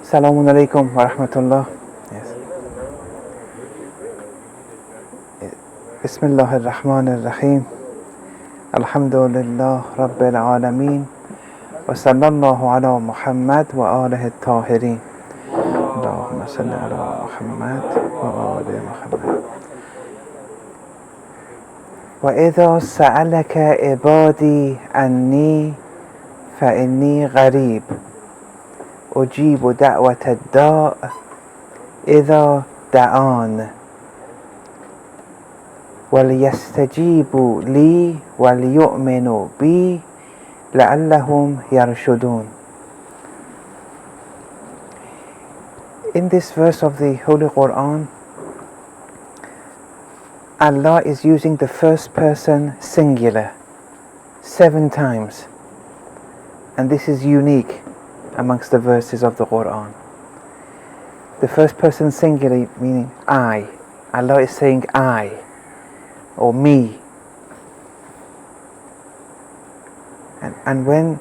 Assalamu alaikum wa rahmatullah. Yes. Bismillahir Rahmanir Rahim. Alhamdulillah Rabbil Alameen. Wa sallallahu ala Muhammad wa alihi at-tahirin. Allahumma salli ala Muhammad wa ali Muhammad. Wa idha sa'alaka ibadi anni fa inni gharib. أجيب دعوة الداء إذا دعان وليستجيبوا لي وليؤمنوا بي لعلهم يرشدون. In this verse of the Holy Quran, Allah is using the first person singular 7 times, and this is unique amongst the verses of the Quran. The first person singular meaning I. Allah is saying I or me. And when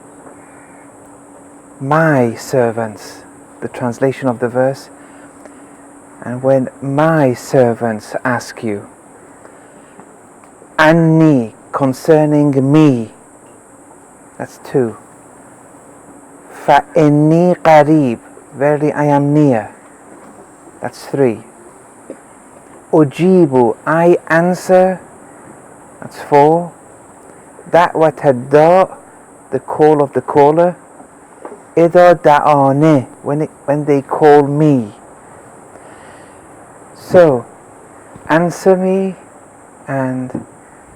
my servants, the translation of the verse, and when my servants ask you, anni, concerning me, that's 2. فَإِنِّي قَرِيب, verily I am near, that's 3. أُجِيبُ, I answer, that's 4. دَعْوَةَ الدَّاءِ, the call of the caller. إِذَا دَعَانِ, when they call me. So, answer me and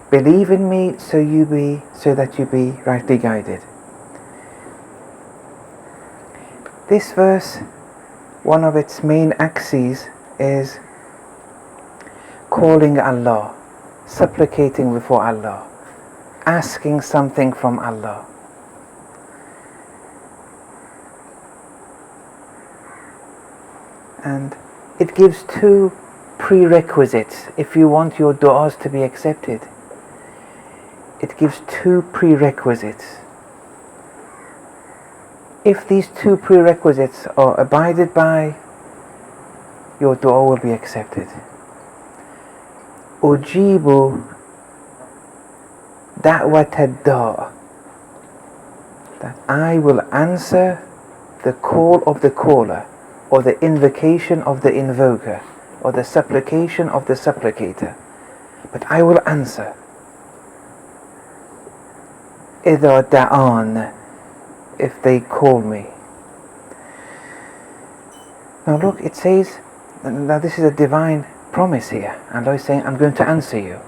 believe in me so that you be rightly guided. This verse, one of its main axes is calling Allah, supplicating before Allah, asking something from Allah. And it gives 2 prerequisites if you want your du'as to be accepted. It gives 2 prerequisites. If these 2 prerequisites are abided by, your dua will be accepted. Ujibu da'wat ad-da', that I will answer the call of the caller, or the invocation of the invoker, or the supplication of the supplicator. But I will answer. إِذَا دَعَانَ, if they call me. Now look, it says, now this is a divine promise here. Allah is saying, I'm going to answer you.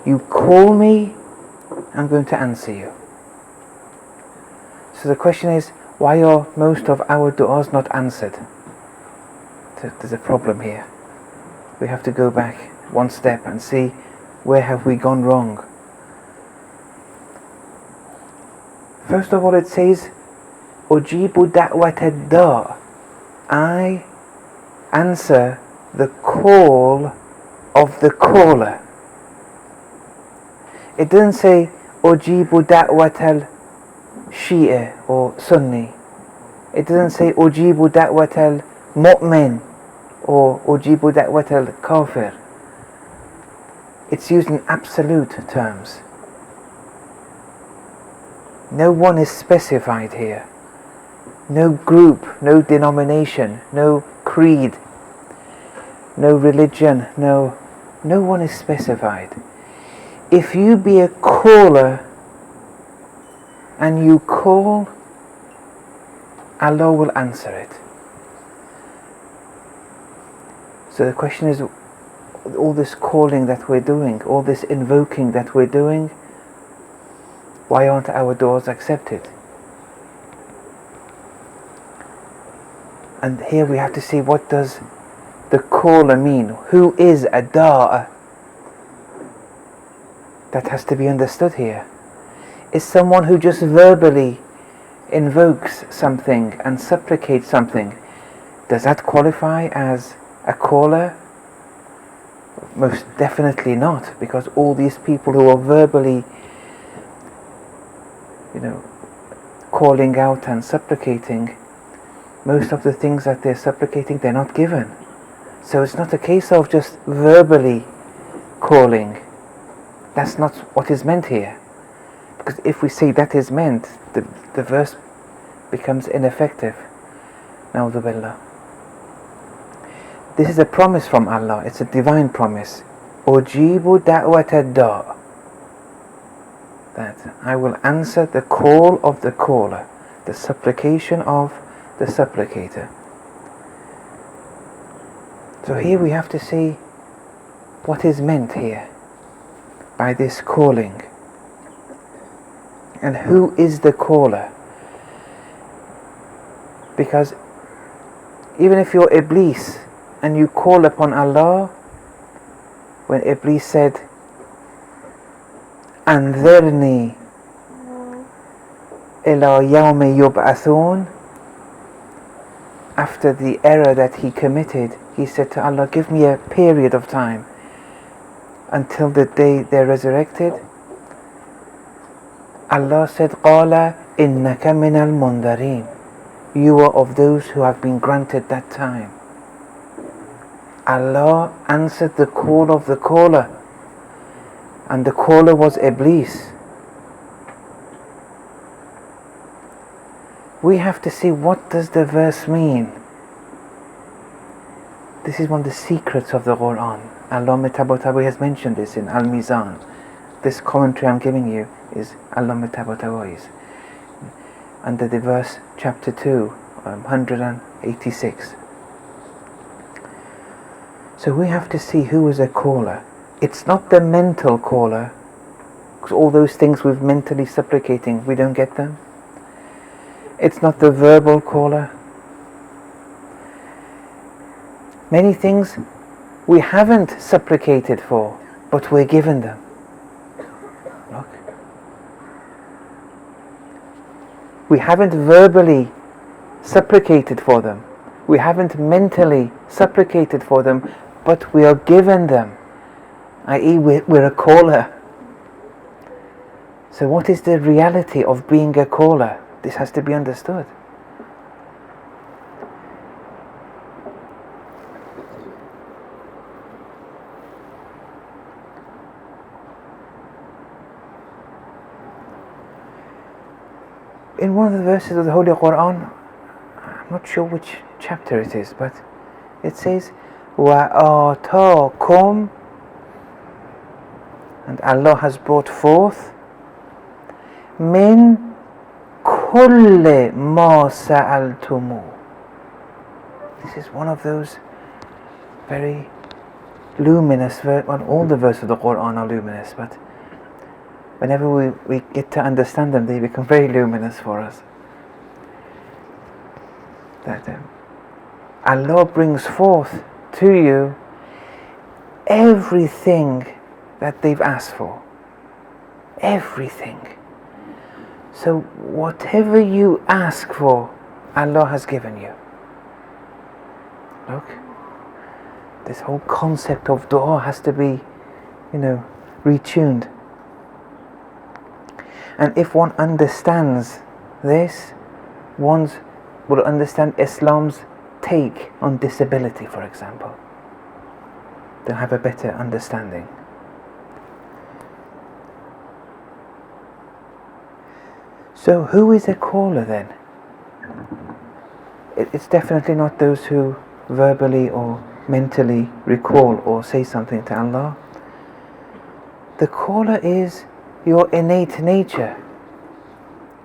You call me, I'm going to answer you. So the question is, why are most of our du'as not answered? There's a problem here. We have to go back one step and see where have we gone wrong. First of all, it says, Ujibu da'wat ad-da', I answer the call of the caller. It doesn't say Ujibu da'wat al-Shia or Sunni. It doesn't say Ujibu da'wat al-Mu'min or Ujibu da'wat al-Kafir. It's used in absolute terms. No one is specified here. No group, no denomination, no creed, no religion, no one is specified. If you be a caller and you call, Allah will answer it. So the question is, all this calling that we're doing, all this invoking that we're doing, why aren't our du'as accepted? And here we have to see, what does the caller mean? Who is a da'a? That has to be understood here. Is someone who just verbally invokes something and supplicates something, does that qualify as a caller? Most definitely not, because all these people who are verbally calling out and supplicating, most of the things that they're supplicating, they're not given. So it's not a case of just verbally calling. That's not what is meant here. Because if we say that is meant, the verse becomes ineffective. Na'udhu billah. This is a promise from Allah. It's a divine promise. Ujibu da'wat ad-da'. That I will answer the call of the caller, the supplication of the supplicator. So here we have to see what is meant here by this calling. And who is the caller? Because even if you're Iblis and you call upon Allah, when Iblis said, Anzirni ila yawmi yub'athun, after the error that he committed, he said to Allah, give me a period of time until the day they're resurrected. Allah said, Qala innaka minal mundarin. You are of those who have been granted that time. Allah answered the call of the caller, and the caller was Iblis. We have to see, what does the verse mean? This is one of the secrets of the Quran. Allama Tabatabai has mentioned this in Al-Mizan. This commentary I'm giving you is Allama Tabatabai's, under the verse chapter 2, 186. So we have to see who is a caller. It's not the mental caller, because all those things we're mentally supplicating, we don't get them. It's not the verbal caller. Many things we haven't supplicated for, but we're given them. Look. We haven't verbally supplicated for them. We haven't mentally supplicated for them, but we are given them. I.e., we're a caller. So what is the reality of being a caller? This has to be understood. In one of the verses of the Holy Quran, I'm not sure which chapter it is, but it says, وَآتَاكُمْ, and Allah has brought forth مِنْ كُلِّ مَا سَأَلْتُمُ. This is one of those very luminous verses. Well, all the verses of the Quran are luminous, but whenever we get to understand them, they become very luminous for us. That Allah brings forth to you everything that they've asked for. Everything. So whatever you ask for, Allah has given you. Look, this whole concept of dua has to be, retuned. And if one understands this, one will understand Islam's take on disability, for example. They'll have a better understanding. So who is a caller then? It's definitely not those who verbally or mentally recall or say something to Allah. The caller is your innate nature,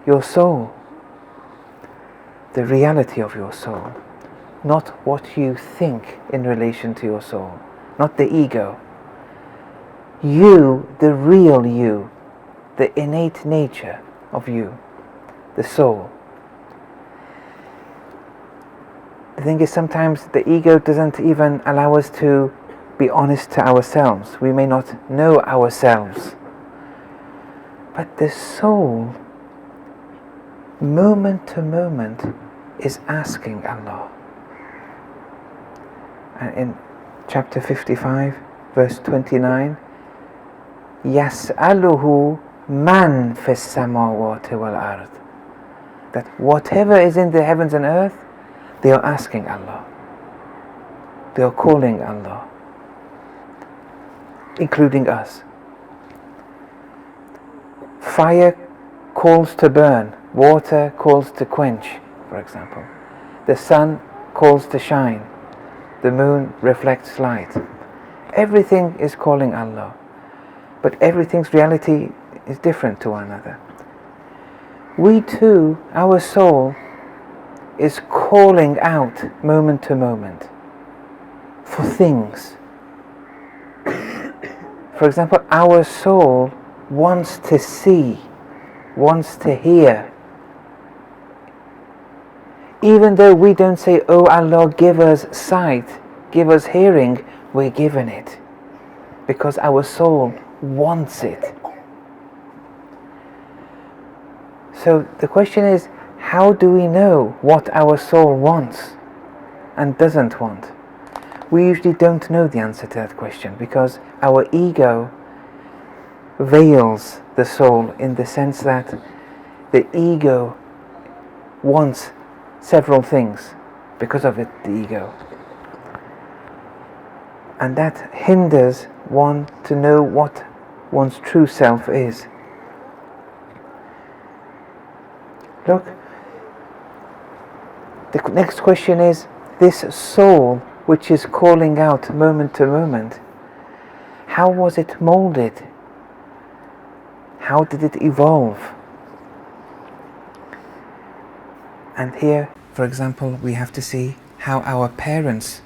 your soul, the reality of your soul, not what you think in relation to your soul, not the ego. You, the real you, the innate nature of you, the soul. The thing is, sometimes the ego doesn't even allow us to be honest to ourselves. We may not know ourselves. But the soul, moment to moment, is asking Allah. And in chapter 55, verse 29, يَسْأَلُهُ مَنْ فِي السَّمَاوَاتِ وَالْأَرْضِ, that whatever is in the heavens and earth, They are asking Allah. They are calling Allah, including us. Fire calls to burn, water calls to quench, for example. The sun calls to shine, the moon reflects light. Everything is calling Allah, but everything's reality is different to one another. We too, our soul, is calling out moment to moment for things. For example, our soul wants to see, wants to hear. Even though we don't say, "Oh Allah, give us sight, give us hearing," we're given it. Because our soul wants it. So the question is, how do we know what our soul wants and doesn't want? We usually don't know the answer to that question because our ego veils the soul in the sense that the ego wants several things because of it, the ego. And that hinders one to know what one's true self is. Look, the next question is, this soul which is calling out moment to moment, how was it molded? How did it evolve? And here, for example, we have to see how our parents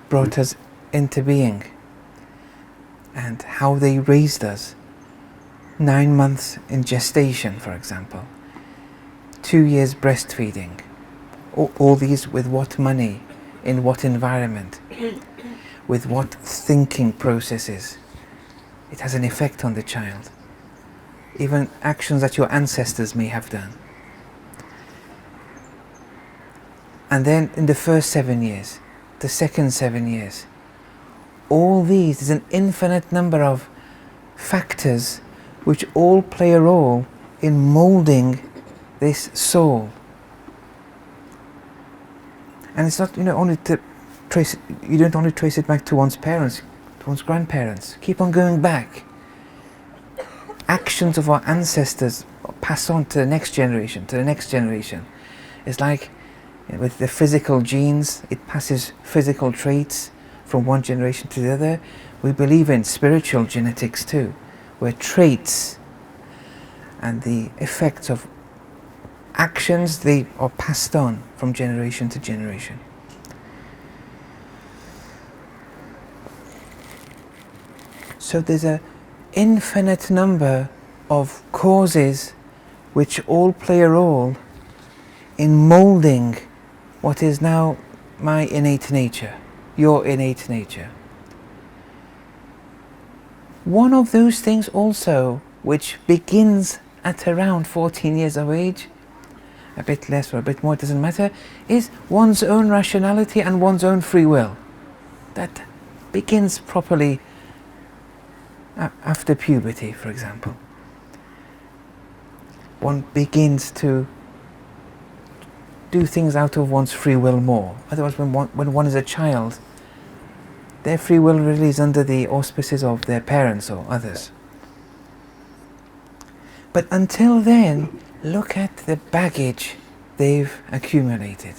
brought us into being and how they raised us. 9 months in gestation, for example. 2 years breastfeeding. All these with what money, in what environment, with what thinking processes. It has an effect on the child. Even actions that your ancestors may have done. And then in the first 7 years, the second 7 years, all these, there's an infinite number of factors which all play a role in moulding this soul. And it's not, only to trace it, you don't only trace it back to one's parents, to one's grandparents. Keep on going back. Actions of our ancestors pass on to the next generation, to the next generation. It's like with the physical genes, it passes physical traits from one generation to the other. We believe in spiritual genetics too, where traits and the effects of actions, they are passed on from generation to generation. So there's an infinite number of causes which all play a role in moulding what is now my innate nature, your innate nature. One of those things also, which begins at around 14 years of age, a bit less or a bit more, it doesn't matter, is one's own rationality and one's own free will. That begins properly after puberty, for example. One begins to do things out of one's free will more. Otherwise, when one is a child, their free will really is under the auspices of their parents or others. But until then, look at the baggage they've accumulated.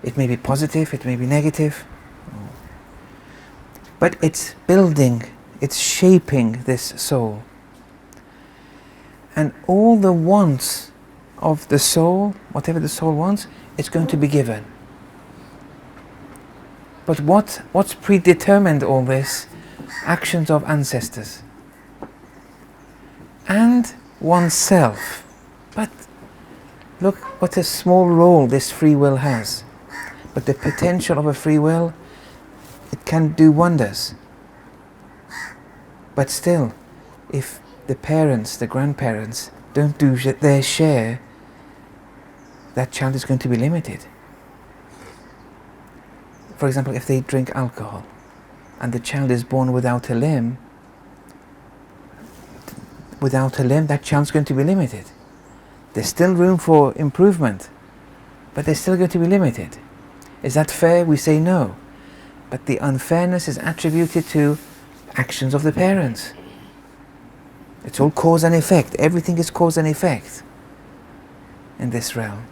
It may be positive, it may be negative, but it's building, it's shaping this soul. And all the wants of the soul, whatever the soul wants, it's going to be given. But what's predetermined all this? Actions of ancestors. And oneself. But look what a small role this free will has. But the potential of a free will, it can do wonders. But still, if the parents, the grandparents, don't do their share, that child is going to be limited. For example, if they drink alcohol and the child is born without a limb, that child's going to be limited. There's still room for improvement, but they're still going to be limited. Is that fair? We say no. But the unfairness is attributed to actions of the parents. It's all cause and effect. Everything is cause and effect in this realm.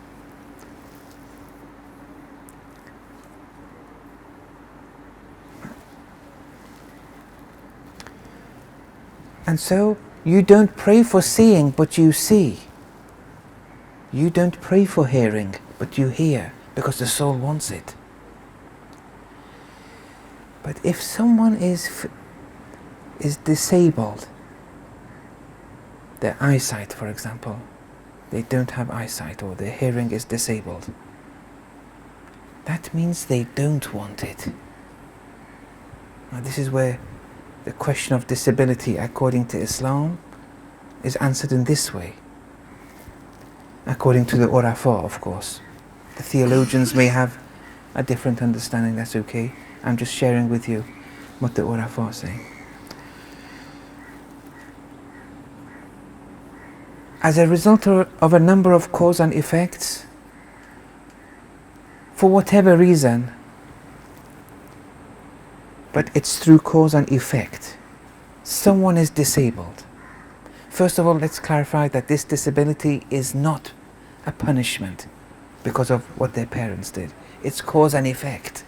And so you don't pray for seeing, but you see. You don't pray for hearing, but you hear, because the soul wants it. But if someone is disabled, their eyesight, for example, they don't have eyesight, or their hearing is disabled, that means they don't want it. Now this is where the question of disability, according to Islam, is answered in this way. According to the Urafa, of course. The theologians may have a different understanding, that's okay. I'm just sharing with you what the Urafa say. As a result of a number of cause and effects, for whatever reason, but it's through cause and effect, someone is disabled. First of all, let's clarify that this disability is not a punishment because of what their parents did. It's cause and effect.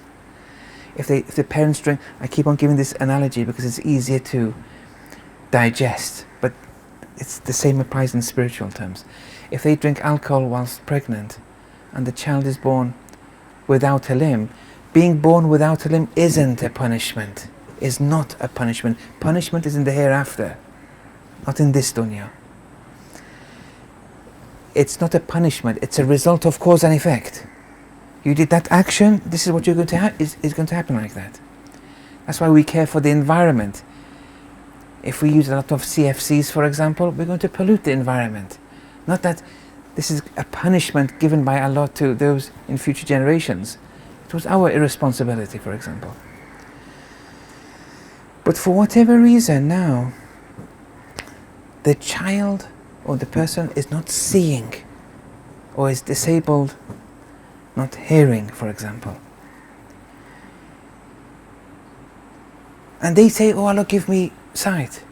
If the parents drink, I keep on giving this analogy because it's easier to digest, but it's the same applies in spiritual terms. If they drink alcohol whilst pregnant and the child is born without a limb, being born without a limb isn't a punishment, is not a punishment. Punishment is in the hereafter, not in this dunya. It's not a punishment, it's a result of cause and effect. You did that action, this is what you're going to is going to happen like that. That's why we care for the environment. If we use a lot of CFCs, for example, we're going to pollute the environment. Not that this is a punishment given by Allah to those in future generations. It was our irresponsibility, for example. But for whatever reason now, the child or the person is not seeing, or is disabled, not hearing, for example. And they say, oh Allah, give me sight.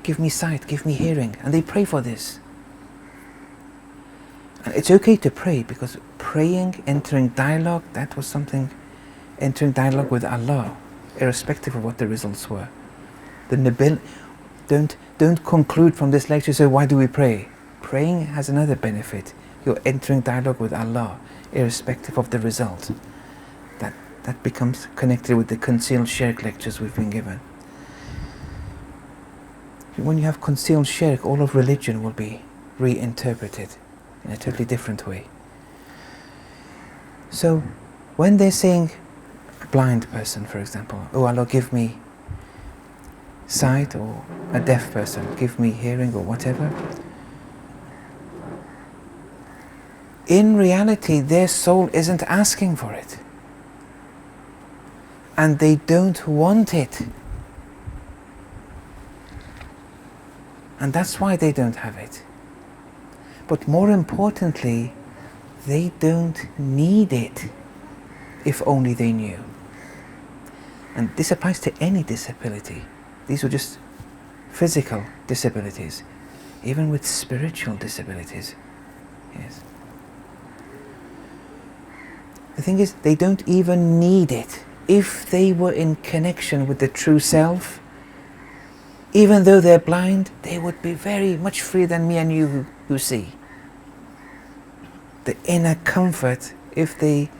Give me sight, give me hearing. And they pray for this. And it's okay to pray, because praying, entering dialogue, that was something, entering dialogue with Allah, irrespective of what the results were. Don't conclude from this lecture, so why do we pray? Praying has another benefit. You're entering dialogue with Allah, irrespective of the result. That becomes connected with the concealed shirk lectures we've been given. When you have concealed shirk, all of religion will be reinterpreted in a totally different way. So, when they're saying, a blind person, for example, oh Allah, give me sight, or a deaf person, give me hearing, or whatever, in reality their soul isn't asking for it, and they don't want it, and that's why they don't have it. But more importantly, they don't need it, if only they knew. And this applies to any disability. These were just physical disabilities, even with spiritual disabilities. Yes. The thing is, they don't even need it. If they were in connection with the true self, even though they're blind, they would be very much freer than me and you who see. The inner comfort, if they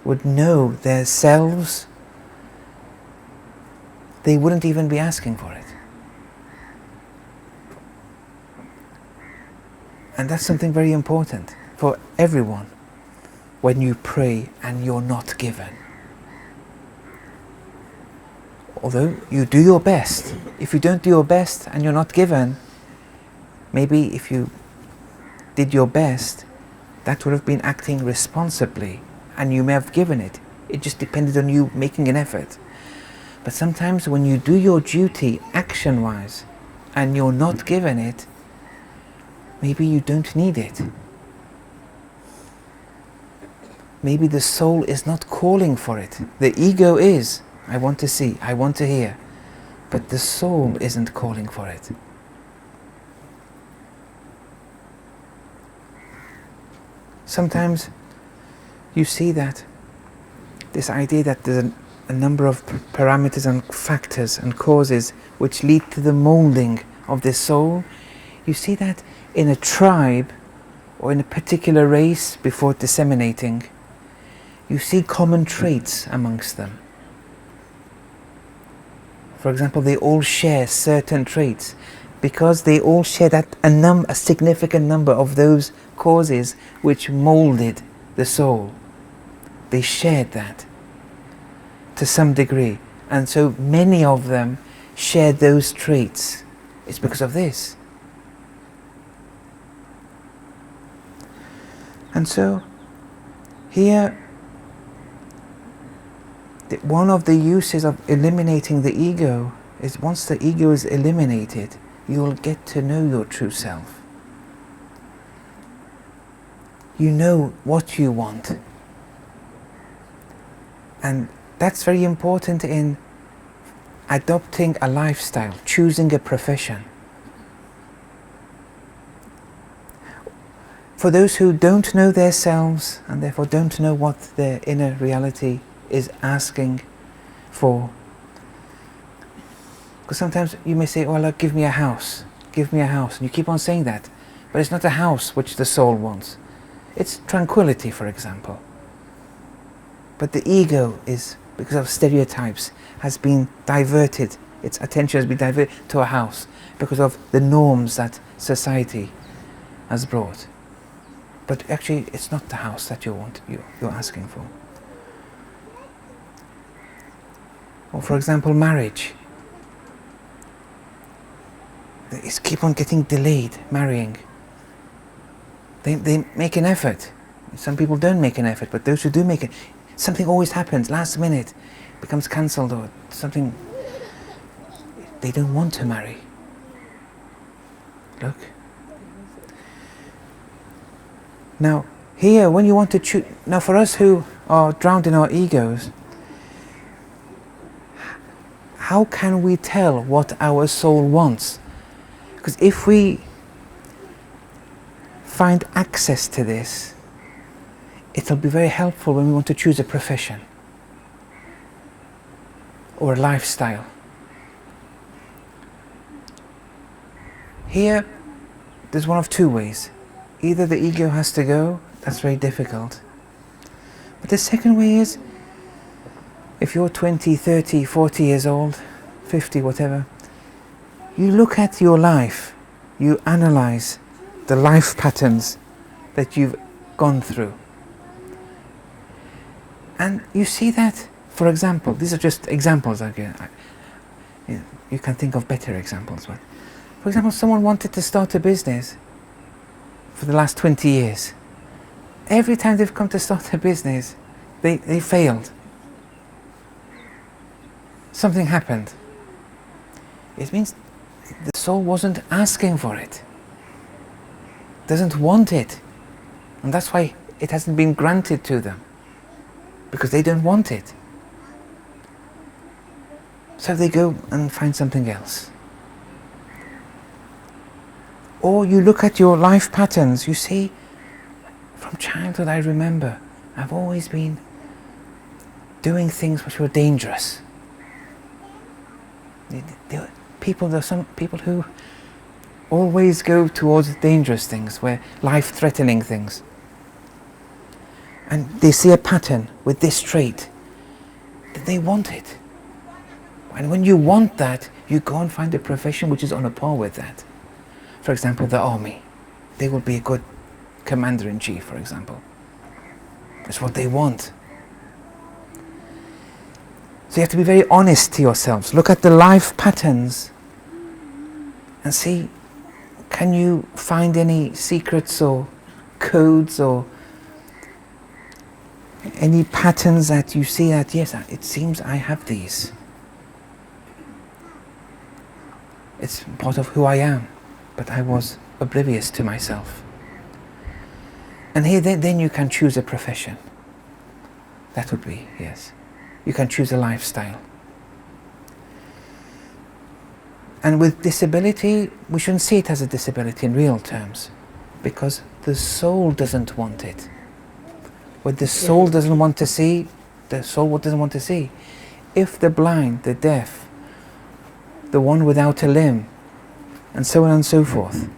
would know their selves, they wouldn't even be asking for it. And that's something very important for everyone when you pray and you're not given. Although you do your best. If you don't do your best and you're not given, maybe if you did your best, that would have been acting responsibly and you may have given it. It just depended on you making an effort. But sometimes when you do your duty action-wise and you're not given it, maybe you don't need it. maybe the soul is not calling for it. The ego is, I want to see, I want to hear, but the soul isn't calling for it. Sometimes you see that this idea that there's a number of parameters and factors and causes which lead to the moulding of the soul. You see that in a tribe or in a particular race before disseminating. You see common traits amongst them. For example, they all share certain traits because they all share that a significant number of those causes which moulded the soul. They shared that to some degree, and so many of them shared those traits. It's because of this. And so here, one of the uses of eliminating the ego is once the ego is eliminated, you will get to know your true self. You know what you want. And that's very important in adopting a lifestyle, choosing a profession. For those who don't know themselves and therefore don't know what their inner reality is asking for. Because sometimes you may say, oh, look, give me a house, and you keep on saying that. But it's not a house which the soul wants. It's tranquility, for example. But the ego is, because of stereotypes, has been diverted. Its attention has been diverted to a house because of the norms that society has brought. But actually, it's not the house that you're asking for. Or for example, marriage. They keep on getting delayed, marrying. They make an effort. Some people don't make an effort, but those who do make it, something always happens, last minute, becomes cancelled or something. They don't want to marry. Look. Now, here, when you want to choose, now for us who are drowned in our egos, how can we tell what our soul wants? Because if we find access to this, it'll be very helpful when we want to choose a profession or a lifestyle. Here, there's one of two ways. Either the ego has to go, that's very difficult. But the second way is, if you're 20, 30, 40 years old, 50, whatever, you look at your life, you analyze the life patterns that you've gone through. And you see that, for example, these are just examples again. You can think of better examples. But for example, someone wanted to start a business for the last 20 years. Every time they've come to start a business, they failed. Something happened. It means the soul wasn't asking for it, doesn't want it, and that's why it hasn't been granted to them, because they don't want it. So they go and find something else. Or you look at your life patterns, you see, from childhood I remember, I've always been doing things which were dangerous. There are some people who always go towards dangerous things, where life-threatening things. And they see a pattern with this trait, that they want it. And when you want that, you go and find a profession which is on a par with that. For example, the army. They will be a good commander-in-chief, for example. That's what they want. So you have to be very honest to yourselves. Look at the life patterns and see, can you find any secrets or codes or any patterns that you see that, yes, it seems I have these. It's part of who I am, but I was oblivious to myself. And here, then you can choose a profession. That would be, yes. You can choose a lifestyle. And with disability, we shouldn't see it as a disability in real terms, because the soul doesn't want it. What the soul doesn't want to see, the soul doesn't want to see. If the blind, the deaf, the one without a limb, and so on and so forth,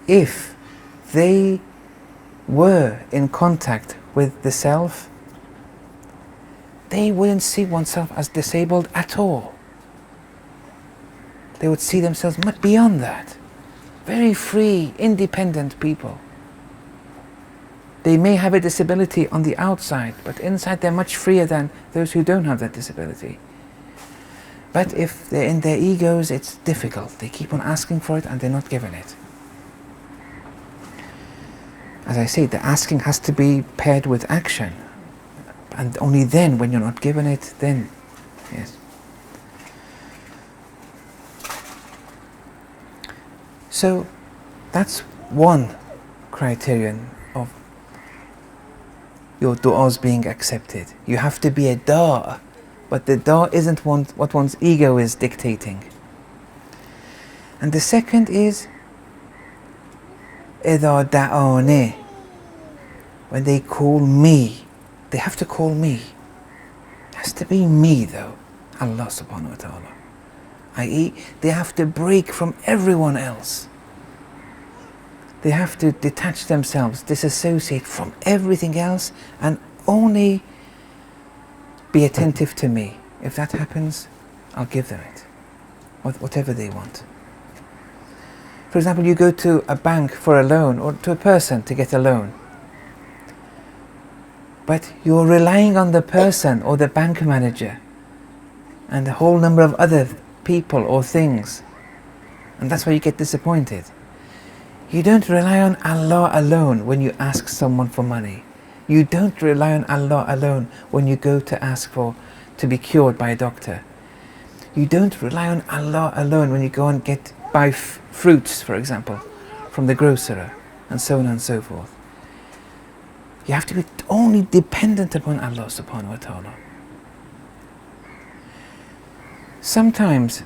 if they were in contact with the self, they wouldn't see oneself as disabled at all. They would see themselves much beyond that. Very free, independent people. They may have a disability on the outside, but inside they're much freer than those who don't have that disability. But if they're in their egos, it's difficult. They keep on asking for it and they're not given it. As I say, the asking has to be paired with action. And only then, when you're not given it, then, yes. So, that's one criterion of your du'as being accepted. You have to be a da'a, but the da'a isn't what one's ego is dictating. And the second is إِذَا دَعَانِ, when they call me. They have to call me. It has to be me though, Allah subhanahu wa ta'ala. I.e., they have to break from everyone else. They have to detach themselves, disassociate from everything else, and only be attentive to me. If that happens, I'll give them it, whatever they want. For example, you go to a bank for a loan, or to a person to get a loan. But you're relying on the person or the bank manager and a whole number of other people or things. And that's why you get disappointed. You don't rely on Allah alone when you ask someone for money. You don't rely on Allah alone when you go to ask to be cured by a doctor. You don't rely on Allah alone when you go and buy fruits, for example, from the grocer, and so on and so forth. You have to be only dependent upon Allah subhanahu wa ta'ala. Sometimes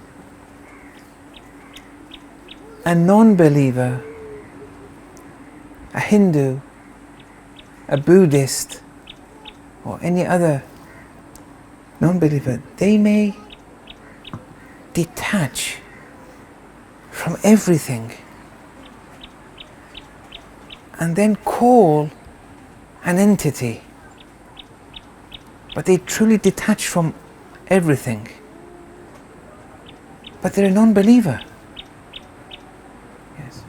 a non-believer, a Hindu, a Buddhist, or any other non-believer, they may detach from everything and then call an entity, but they truly detach from everything, but they're a non-believer. Yes.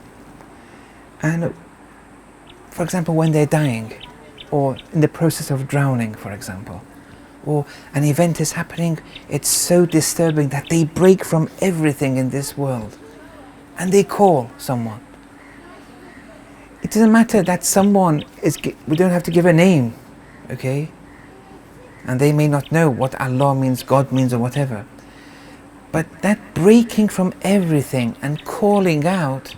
And for example, when they're dying, or in the process of drowning, for example, or an event is happening, it's so disturbing that they break from everything in this world and they call someone. It doesn't matter that someone we don't have to give a name, okay? And they may not know what Allah means, God means, or whatever. But that breaking from everything and calling out,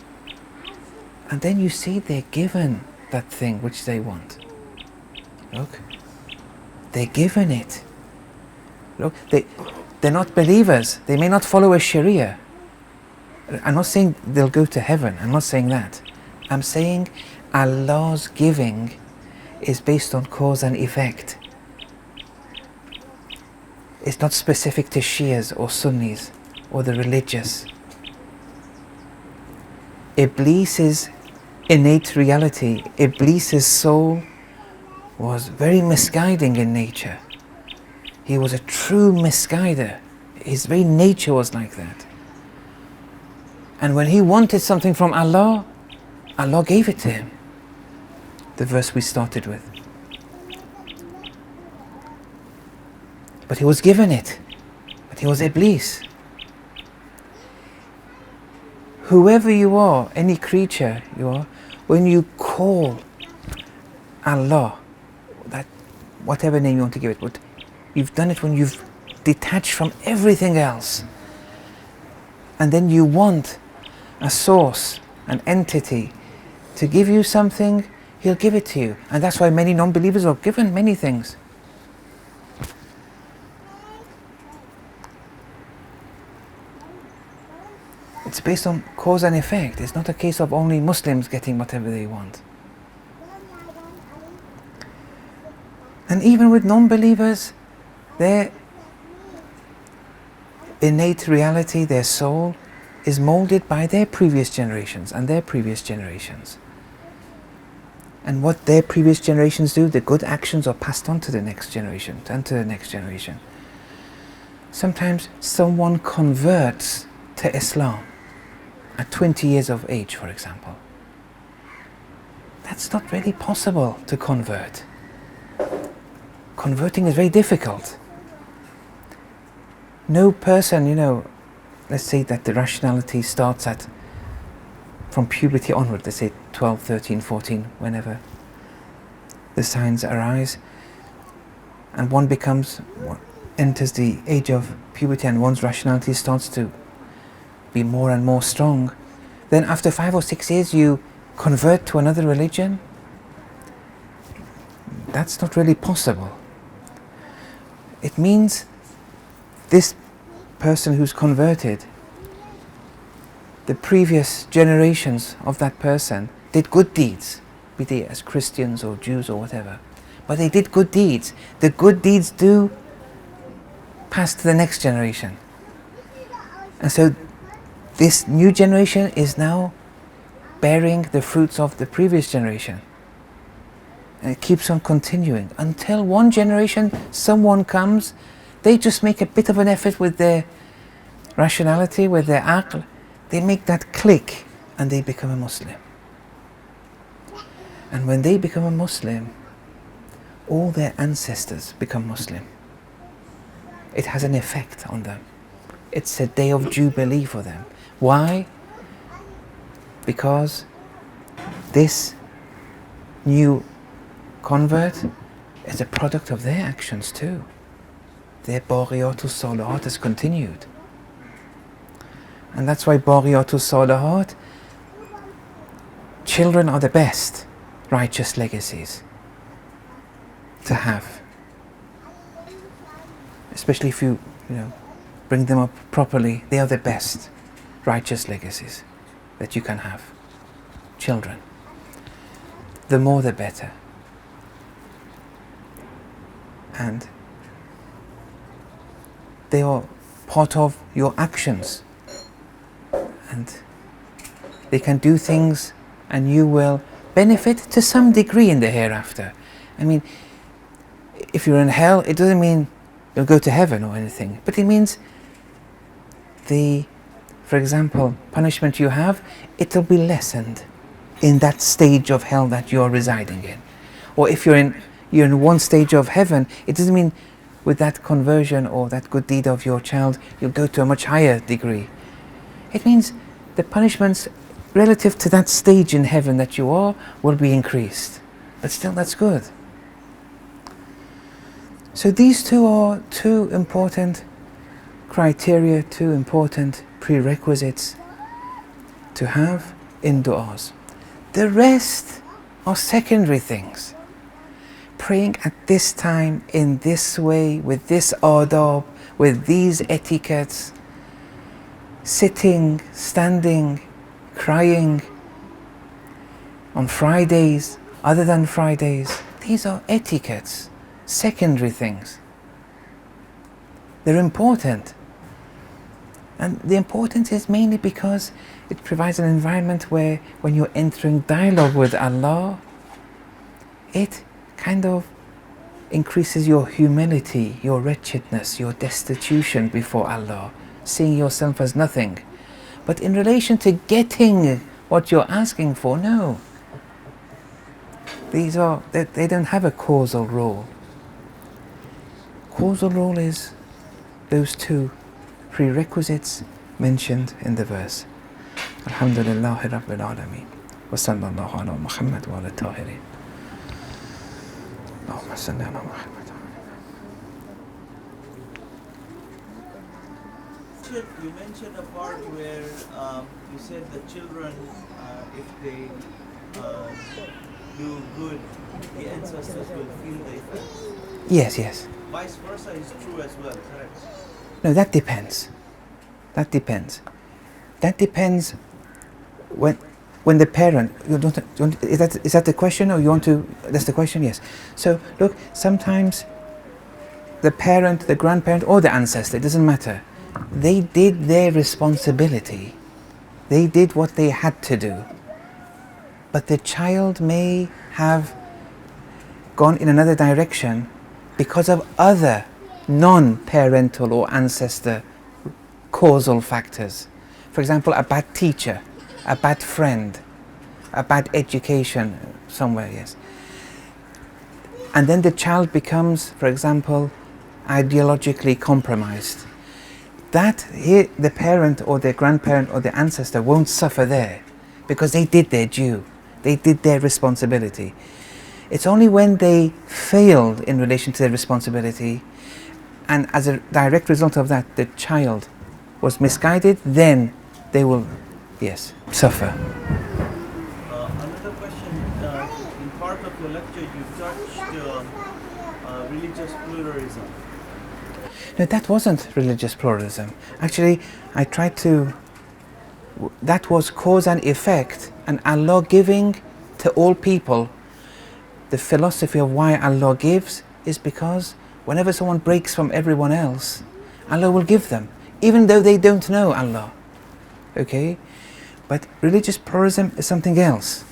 and then you see they're given that thing which they want. Look, they're given it. Look, they're not believers. They may not follow a Sharia. I'm not saying they'll go to heaven. I'm not saying that. I'm saying Allah's giving is based on cause and effect. It's not specific to Shias or Sunnis or the religious. Iblis's innate reality, Iblis's soul was very misguiding in nature. He was a true misguider. His very nature was like that. And when he wanted something from Allah, Allah gave it to him. The verse we started with. But he was given it. But he was Iblis. Whoever you are, any creature you are, when you call Allah, that whatever name you want to give it, but you've done it when you've detached from everything else. And then you want a source, an entity, to give you something, He'll give it to you. And that's why many non-believers are given many things. It's based on cause and effect. It's not a case of only Muslims getting whatever they want. And even with non-believers, their innate reality, their soul, is molded by their previous generations and their previous generations. And what their previous generations do, the good actions are passed on to the next generation and to the next generation. Sometimes someone converts to Islam at 20 years of age, for example. That's not really possible to convert. Converting is very difficult. No person, let's say that the rationality starts from puberty onward, let's say 12, 13, 14, whenever the signs arise, and one enters the age of puberty and one's rationality starts to be more and more strong, then after 5 or 6 years you convert to another religion. That's not really possible. It means this person who's converted, the previous generations of that person did good deeds, be they as Christians or Jews or whatever, but they did good deeds. The good deeds do pass to the next generation. And so this new generation is now bearing the fruits of the previous generation. And it keeps on continuing until one generation, someone comes, they just make a bit of an effort with their rationality, with their aql, they make that click and they become a Muslim. And when they become a Muslim, all their ancestors become Muslim. It has an effect on them. It's a day of jubilee for them. Why? Because this new convert is a product of their actions too. Their Bariyatul Salihat has continued. And that's why Bariyatul Salihat, children are the best righteous legacies to have. Especially if you bring them up properly, they are the best righteous legacies that you can have. Children. The more the better. And they are part of your actions. And they can do things and you will benefit to some degree in the hereafter. I mean, if you're in hell, it doesn't mean you'll go to heaven or anything, but it means for example, punishment you have, it'll be lessened in that stage of hell that you're residing in. Or if you're in one stage of heaven, it doesn't mean with that conversion or that good deed of your child, you'll go to a much higher degree. It means the punishments relative to that stage in heaven that you are will be increased. But still, that's good. So these two are two important criteria, two important prerequisites to have in du'as. The rest are secondary things. Praying at this time, in this way, with this adab, with these etiquettes, sitting, standing, crying, on Fridays, other than Fridays, these are etiquettes, secondary things. They're important. And the importance is mainly because it provides an environment where when you're entering dialogue with Allah, it kind of increases your humility, your wretchedness, your destitution before Allah, seeing yourself as nothing. But in relation to getting what you're asking for, no. They don't have a causal role. Causal role is those two prerequisites mentioned in the verse. Alhamdulillahi Rabbil Alameen. Wa sallallahu ala Muhammad wa ala tahirin. Allahumma salli ala Muhammad. You mentioned a part where you said the children, if they do good, the ancestors will feel the effects. Yes. Vice versa is true as well, correct? No, that depends. That depends when the parent, is that the question, or you want to, that's the question? Yes. So look, sometimes the parent, the grandparent, or the ancestor, it doesn't matter, they did their responsibility, they did what they had to do, but the child may have gone in another direction because of other non-parental or ancestor causal factors. For example, a bad teacher, a bad friend, a bad education somewhere, yes. And then the child becomes, for example, ideologically compromised. That here, the parent or the grandparent or the ancestor won't suffer there, because they did their due, they did their responsibility. It's only when they failed in relation to their responsibility, and as a direct result of that, the child was misguided, then they will, yes, suffer. Another question, in part of your lecture you touched on religious pluralism. No, that wasn't religious pluralism. Actually, I tried to, that was cause and effect, and Allah giving to all people. The philosophy of why Allah gives is because whenever someone breaks from everyone else, Allah will give them, even though they don't know Allah. Okay? But religious pluralism is something else.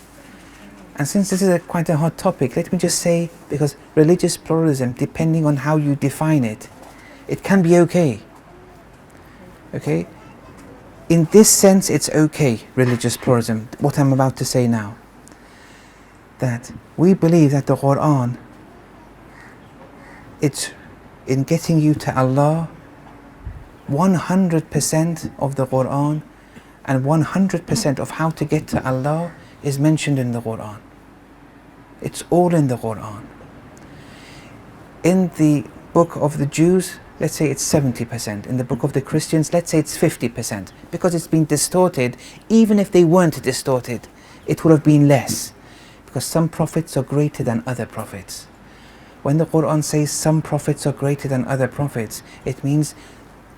And since this is quite a hot topic, let me just say, because religious pluralism, depending on how you define it, it can be okay. Okay? In this sense, it's okay, religious pluralism, what I'm about to say now. That we believe that the Quran, it's in getting you to Allah, 100% of the Quran and 100% of how to get to Allah is mentioned in the Quran. It's all in the Quran. In the book of the Jews, let's say it's 70%. In the book of the Christians, let's say it's 50%. Because it's been distorted, even if they weren't distorted, it would have been less. Because some prophets are greater than other prophets. When the Quran says some prophets are greater than other prophets, it means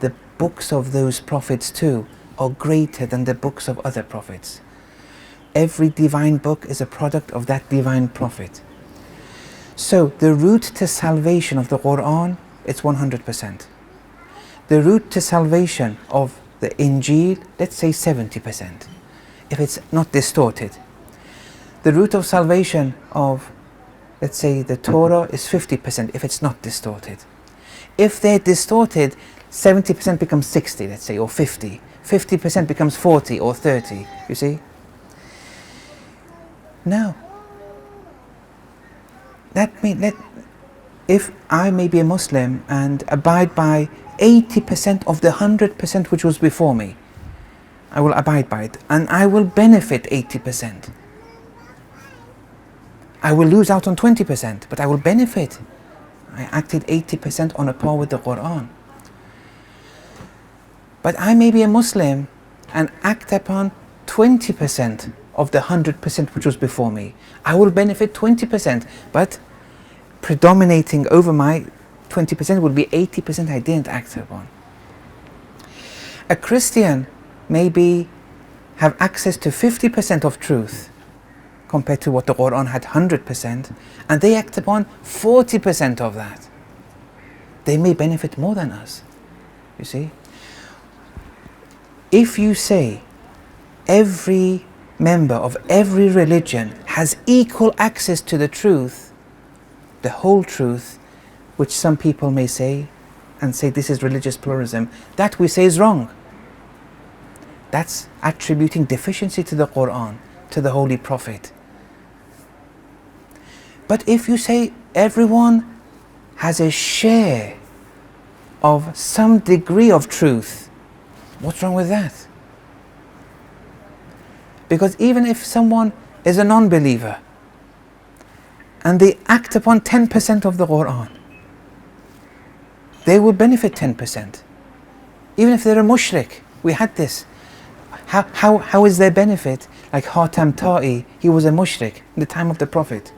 the books of those prophets too are greater than the books of other prophets. Every divine book is a product of that divine prophet. So the route to salvation of the Quran, it's 100%. The route to salvation of the Injil, let's say 70%, if it's not distorted. The route of salvation of, let's say, the Torah is 50% if it's not distorted. If they're distorted, 70% becomes 60, let's say, or 50. 50% becomes 40 or 30, you see? Now, if I may be a Muslim and abide by 80% of the 100% which was before me, I will abide by it, and I will benefit 80%. I will lose out on 20%, but I will benefit. I acted 80% on a par with the Quran. But I may be a Muslim and act upon 20% of the 100% which was before me. I will benefit 20%, but predominating over my 20% will be 80% I didn't act upon. A Christian maybe have access to 50% of truth compared to what the Quran had 100%, and they act upon 40% of that. They may benefit more than us, you see. If you say every member of every religion has equal access to the truth, the whole truth, which some people may say and say this is religious pluralism, that we say is wrong. That's attributing deficiency to the Quran, to the Holy Prophet. But if you say everyone has a share of some degree of truth, what's wrong with that? Because even if someone is a non-believer and they act upon 10% of the Quran, they will benefit 10%. Even if they're a mushrik, we had this. How is their benefit? Like Hatem Ta'i, he was a mushrik in the time of the Prophet.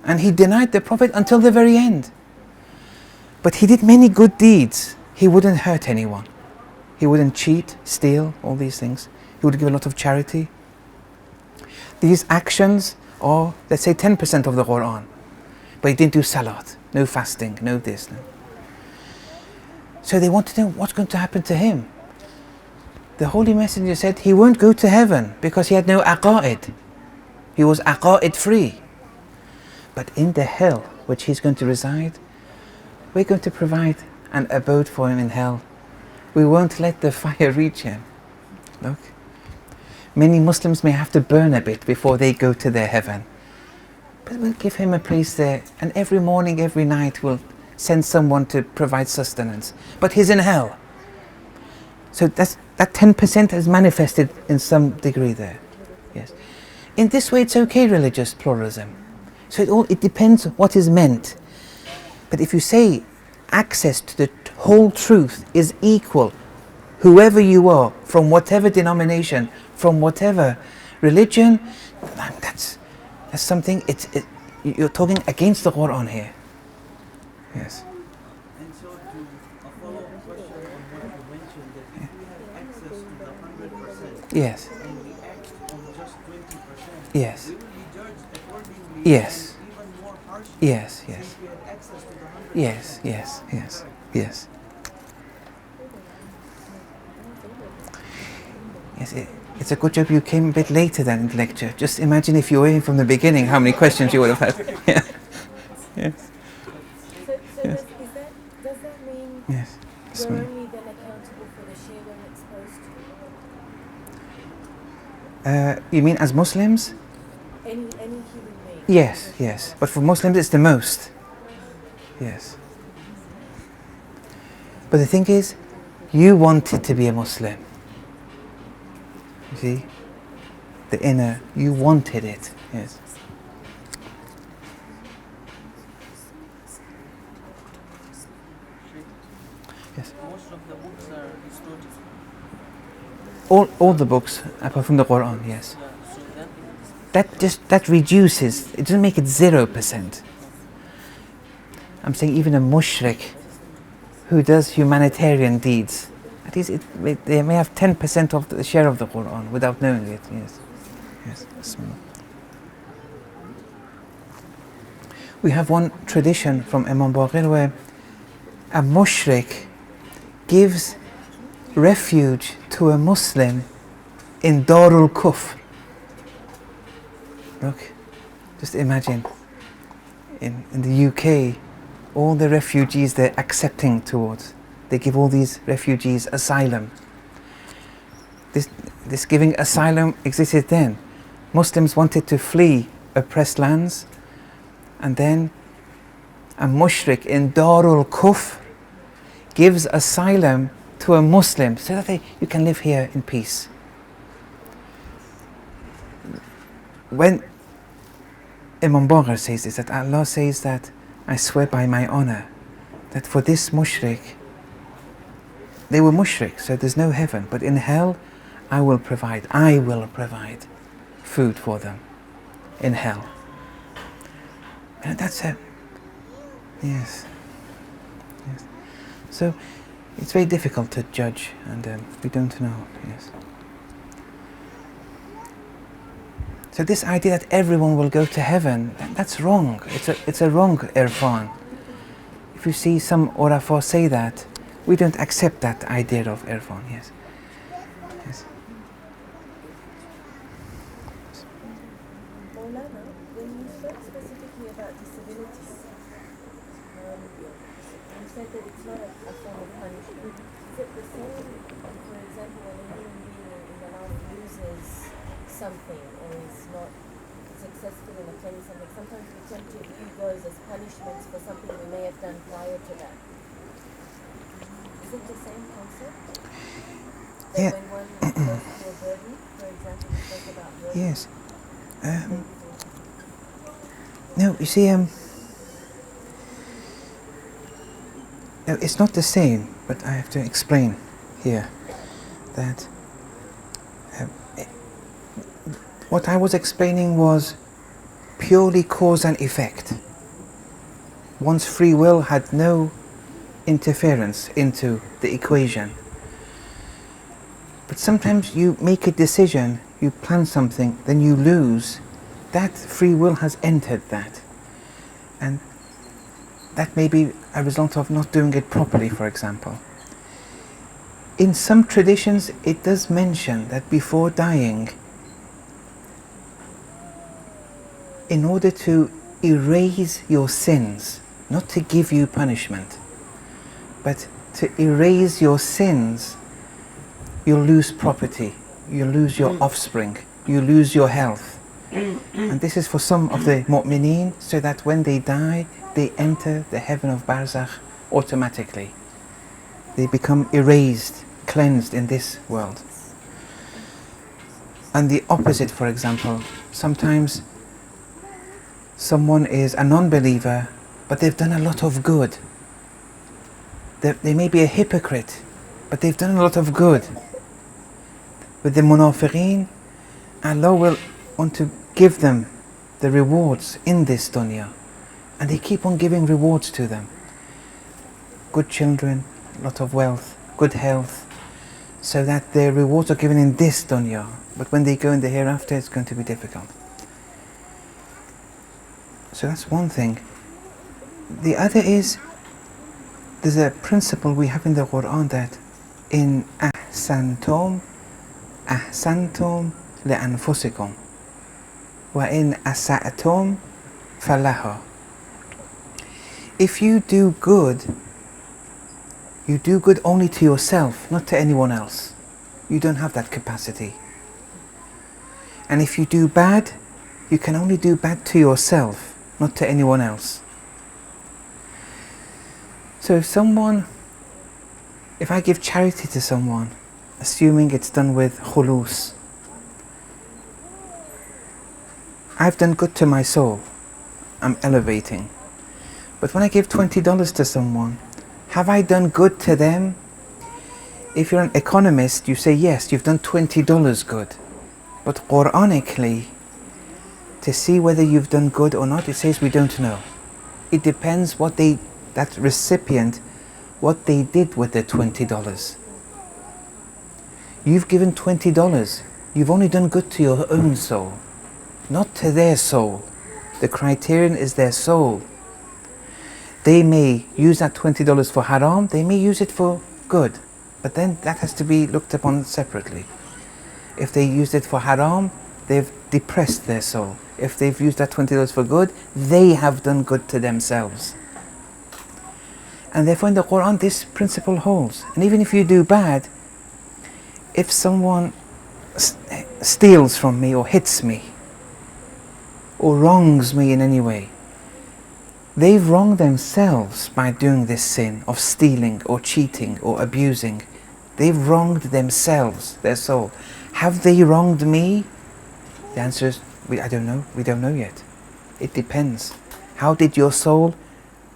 And he denied the Prophet until the very end. But he did many good deeds. He wouldn't hurt anyone. He wouldn't cheat, steal, all these things. He would give a lot of charity. These actions are, let's say, 10% of the Quran. But he didn't do salat, no fasting, no this. No. So they want to know what's going to happen to him. The Holy Messenger said he won't go to heaven because he had no aqa'id. He was aqa'id free. But in the hell, which he's going to reside, we're going to provide an abode for him in hell. We won't let the fire reach him. Look. Many Muslims may have to burn a bit before they go to their heaven. But we'll give him a place there, and every morning, every night we'll send someone to provide sustenance. But he's in hell. So that 10% is manifested in some degree there. Yes. In this way it's okay, religious pluralism. So it depends what is meant. But if you say access to the whole truth is equal, whoever you are, from whatever denomination, from whatever religion, that's something, you're talking against the Quran here. Yes. And so to a follow-up question on what you mentioned, that if we have access to the 100%, yes, and we act on just 20%, yes, we will be judged accordingly, yes, and even more harshly, yes, yes, since we had access to the 100%. yes, yes, yes, yes. Yes, it's a good job you came a bit later than in the lecture. Just imagine if you were in from the beginning, how many questions you would have had. Yeah. Yes. So Yes. does that mean Yes. we're only then accountable for the share we're exposed to? You mean as Muslims? Any human being? Yes, yes. But for Muslims it's the most. Yes. But the thing is, you wanted to be a Muslim. You see? The inner, you wanted it. Yes. Yes. Most of the books are historical. All the books, apart from the Quran, yes. So then That reduces, it doesn't make it 0%. I'm saying even a mushrik who does humanitarian deeds, at least they may have 10% of the share of the Quran without knowing it. Yes. Yes. Bismillah. We have one tradition from Imam Baqir where a mushrik gives refuge to a Muslim in Darul Kufr. Look, just imagine in the UK, all the refugees they're accepting towards, they give all these refugees asylum. This giving asylum existed then. Muslims wanted to flee oppressed lands, and then a mushrik in Darul Kufr gives asylum to a Muslim so that you can live here in peace. When Imam Baqir says this, that Allah says that I swear by my honor that for this mushrik, they were mushrik, so there's no heaven, but in hell I will provide food for them in hell. And that's it. Yes. Yes. So it's very difficult to judge, and we don't know. Yes. So this idea that everyone will go to heaven, that's wrong. It's a wrong irfan. If you see some urafa say that, we don't accept that idea of irfan. Yes. Yes. Maulana, when you spoke specifically about disabilities, you said that it's not a form of punishment. Is it the same, for example, when a human being in the life loses something or is not successful in obtaining something? Sometimes we tend to view those as punishments for something we may have done prior to that. Is it the same concept? That Yeah. when one goes through a burden, for example, you spoke about burden. Yes. No, you see, no, it's not the same, but I have to explain here that what I was explaining was purely cause and effect. One's free will had no interference into the equation. But sometimes you make a decision, you plan something, then you lose. That free will has entered that. And that may be a result of not doing it properly, for example. In some traditions, it does mention that before dying, in order to erase your sins, not to give you punishment, but to erase your sins, you'll lose property, you'll lose your offspring, you lose your health. And this is for some of the mu'mineen, so that when they die, they enter the heaven of Barzakh automatically. They become erased, cleansed in this world. And the opposite, for example, sometimes someone is a non-believer, but they've done a lot of good. They may be a hypocrite, but they've done a lot of good. With the munafiqeen, Allah will want to give them the rewards in this dunya, and they keep on giving rewards to them. Good children, a lot of wealth, good health, so that their rewards are given in this dunya, but when they go in the hereafter, it's going to be difficult. So that's one thing. The other is, there's a principle we have in the Quran that in ahsantum li'anfusikum wa in asa'tum falaha. If you do good only to yourself, not to anyone else. You don't have that capacity. And if you do bad, you can only do bad to yourself, not to anyone else. So if I give charity to someone, assuming it's done with khulus, I've done good to my soul, I'm elevating. But when I give $20 to someone, have I done good to them? If you're an economist, you say yes, you've done $20 good. But Quranically, to see whether you've done good or not, it says we don't know. It depends that recipient, what they did with the $20. You've given $20, you've only done good to your own soul, not to their soul. The criterion is their soul. They may use that $20 for haram, they may use it for good, but then that has to be looked upon separately. If they used it for haram, they've depressed their soul. If they've used that $20 for good, they have done good to themselves. And therefore in the Quran this principle holds. And even if you do bad, if someone steals from me or hits me or wrongs me in any way, they've wronged themselves by doing this sin of stealing or cheating or abusing. They've wronged themselves, their soul. Have they wronged me? The answer is, I don't know. We don't know yet. It depends. How did your soul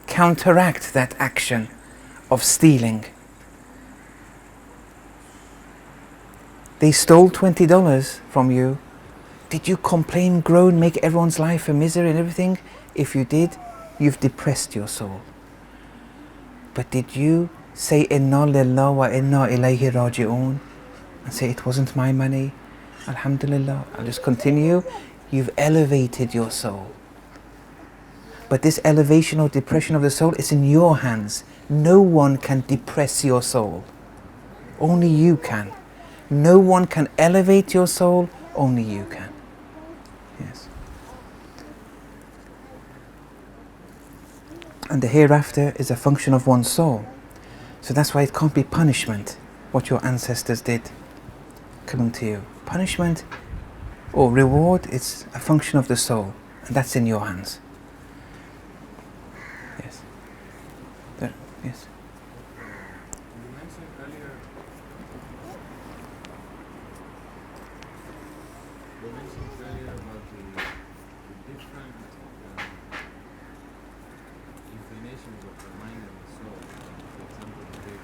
counteract that action of stealing? They stole $20 from you. Did you complain, groan, make everyone's life a misery and everything? If you did, you've depressed your soul. But did you say inna lillah wa inna ilayhi raji'un and say it wasn't my money? Alhamdulillah, I'll just continue. You've elevated your soul. But this elevation or depression of the soul is in your hands. No one can depress your soul. Only you can. No one can elevate your soul. Only you can. Yes. And the hereafter is a function of one's soul. So that's why it can't be punishment, what your ancestors did coming to you. Punishment or reward, it's a function of the soul, and that's in your hands. Yes. There, yes. You mentioned earlier about the different inclinations of the mind and the soul. For example, the big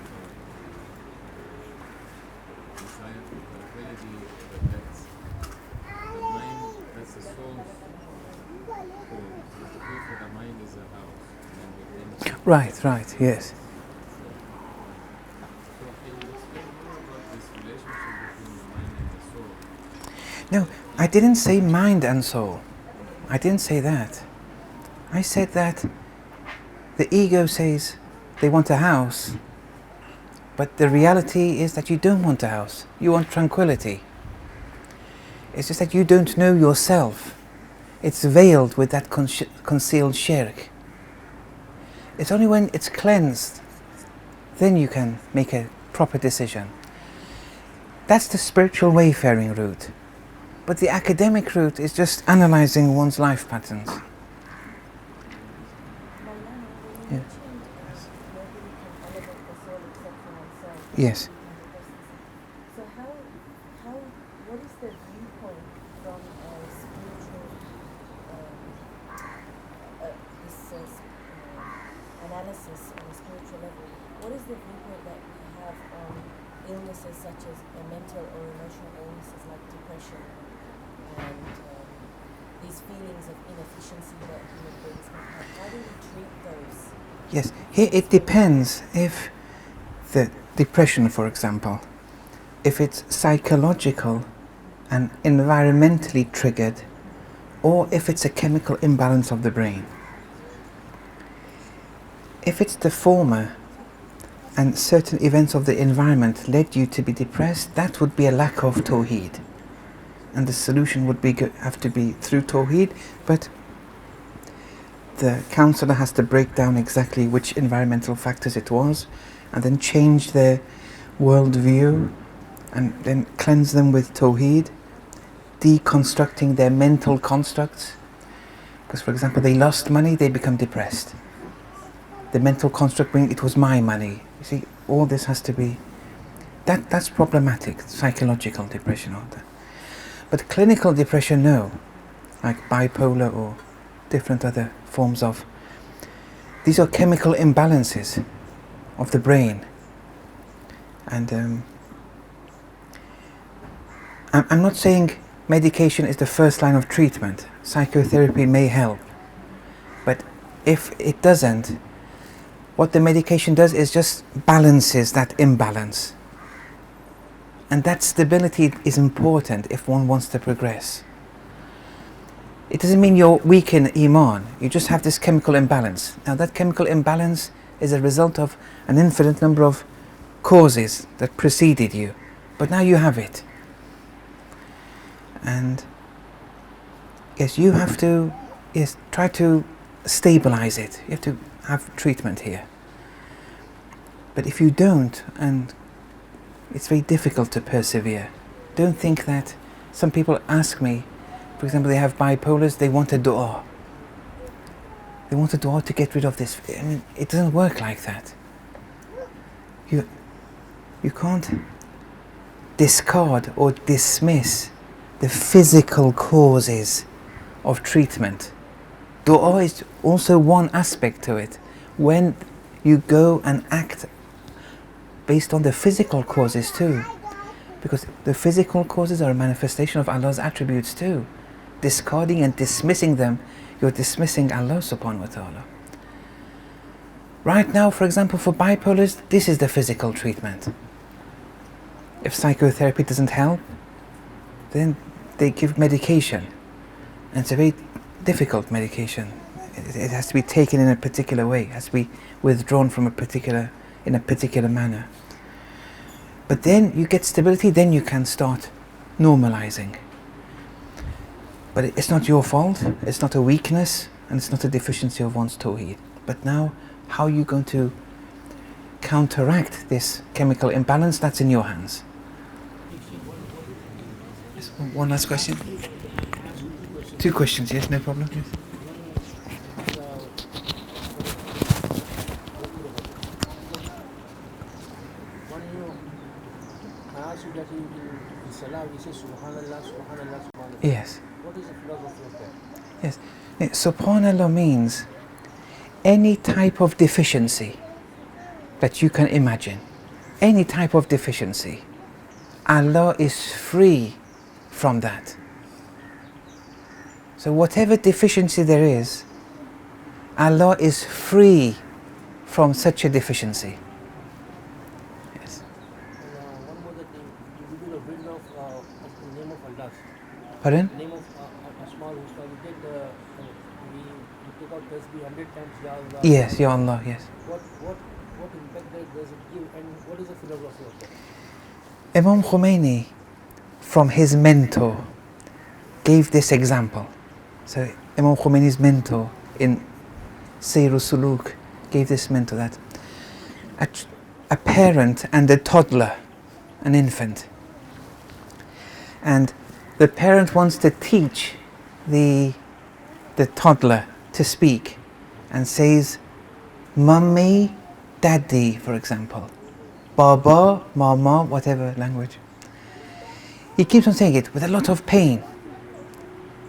desire for tranquility reflects the mind, that's the soul's home. The proof that the mind is a house. And within Right, yes. So can you explain more about this relationship between I didn't say mind and soul. I didn't say that. I said that the ego says they want a house, but the reality is that you don't want a house. You want tranquility. It's just that you don't know yourself. It's veiled with that concealed shirk. It's only when it's cleansed, then you can make a proper decision. That's the spiritual wayfaring route. But the academic route is just analysing one's life patterns. Yeah. Yes. So what is the viewpoint from a spiritual, analysis on a spiritual level? What is the viewpoint that we have on illnesses such as mental or emotional illnesses like depression and these feelings of inefficiency that human beings can have? How do we treat those? Yes, here it depends if the depression, for example, if it's psychological and environmentally triggered, or if it's a chemical imbalance of the brain. If it's the former, and certain events of the environment led you to be depressed, that would be a lack of tawheed. And the solution would have to be through tawheed, but the counsellor has to break down exactly which environmental factors it was, and then change their worldview, and then cleanse them with tawheed, deconstructing their mental constructs. Because, for example, they lost money, they become depressed. The mental construct being, it was my money. You see, all this has to be... That's problematic, psychological depression, all that. But clinical depression, no. Like bipolar or different other forms of... These are chemical imbalances of the brain. And I'm not saying medication is the first line of treatment. Psychotherapy may help. But if it doesn't, what the medication does is just balances that imbalance. And that stability is important if one wants to progress. It doesn't mean you're weak in Iman. You just have this chemical imbalance. Now that chemical imbalance is a result of an infinite number of causes that preceded you. But now you have it. And yes, you have to try to stabilize it. You have to have treatment here. But if you don't, and it's very difficult to persevere, don't think that... Some people ask me, for example, they have bipolars, they want a dua. They want a dua to get rid of this. I mean, it doesn't work like that. You can't discard or dismiss the physical causes of treatment. Dua is also one aspect to it. When you go and act based on the physical causes too, because the physical causes are a manifestation of Allah's attributes too. Discarding and dismissing them, you're dismissing Allah subhanahu wa ta'ala. Right now, for example, for bipolars, this is the physical treatment. If psychotherapy doesn't help, then they give medication. And it's a very difficult medication. It has to be taken in a particular way. It has to be withdrawn from in a particular manner. But then you get stability, then you can start normalizing. But it's not your fault, it's not a weakness, and it's not a deficiency of one's tawheed. But now, how are you going to counteract this chemical imbalance? That's in your hands. Yes, one last question. 2 questions, yes, no problem. Yes. Yes. What is the philosophy of that? Yes. Subhanallah means any type of deficiency that you can imagine. Any type of deficiency. Allah is free from that. So whatever deficiency there is, Allah is free from such a deficiency. Yes. One more thing, you will build of the name of Allah. Pardon? Name of Asmaul Husna. We took out tasbih 100 times. Ya Allah. Yes, Ya Allah, yes. What impact does it give, and what is the philosophy of that? Imam Khomeini, from his mentor, gave this example. So Imam Khomeini's mentor in Sayr Suluk gave this mentor that a parent and a toddler, an infant, and the parent wants to teach the toddler to speak and says, Mummy, Daddy, for example, Baba, Mama, whatever language. He keeps on saying it with a lot of pain.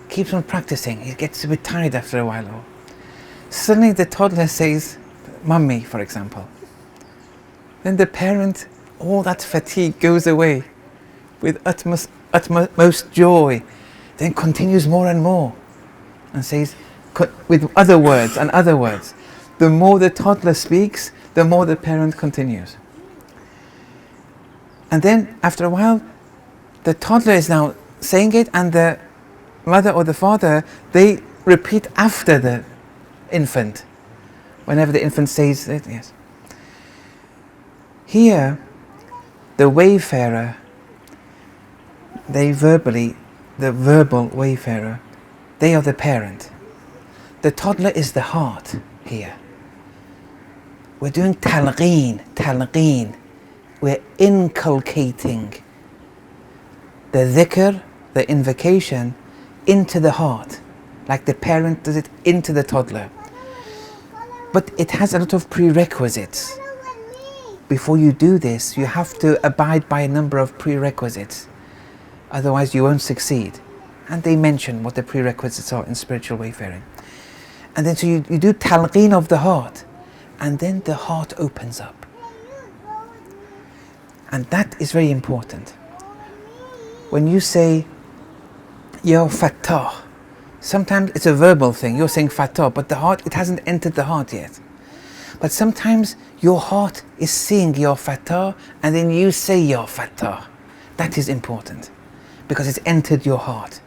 Keeps on practicing. He gets a bit tired after a while. Or suddenly the toddler says, Mummy, for example. Then the parent, all that fatigue goes away with utmost joy. Then continues more and more and says, with other words and other words. The more the toddler speaks, the more the parent continues. And then after a while, the toddler is now saying it, and the mother or the father, they repeat after the infant. Whenever the infant says it, yes. Here, the wayfarer, the verbal wayfarer, they are the parent. The toddler is the heart here. We're doing talqeen. We're inculcating the dhikr, the invocation, into the heart, like the parent does it into the toddler. But it has a lot of prerequisites. Before you do this, you have to abide by a number of prerequisites. Otherwise you won't succeed. And they mention what the prerequisites are in spiritual wayfaring. And then so you do talqeen of the heart, and then the heart opens up. And that is very important. When you say, Ya Fattah, sometimes it's a verbal thing. You're saying Fattah, but the heart, it hasn't entered the heart yet. But sometimes your heart is seeing Ya Fattah, and then you say Ya Fattah. That is important, because it's entered your heart.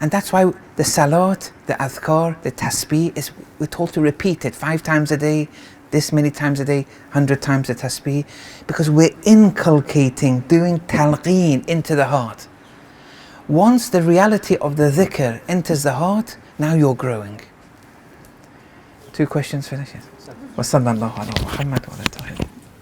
And that's why the salat, the adhkar, the tasbih, we're told to repeat it 5 times a day, this many times a day, 100 times the tasbih, because we're inculcating, doing talqeen into the heart. Once the reality of the dhikr enters the heart, now you're growing. 2 questions finished? Wa sallallahu ala Muhammad wa ala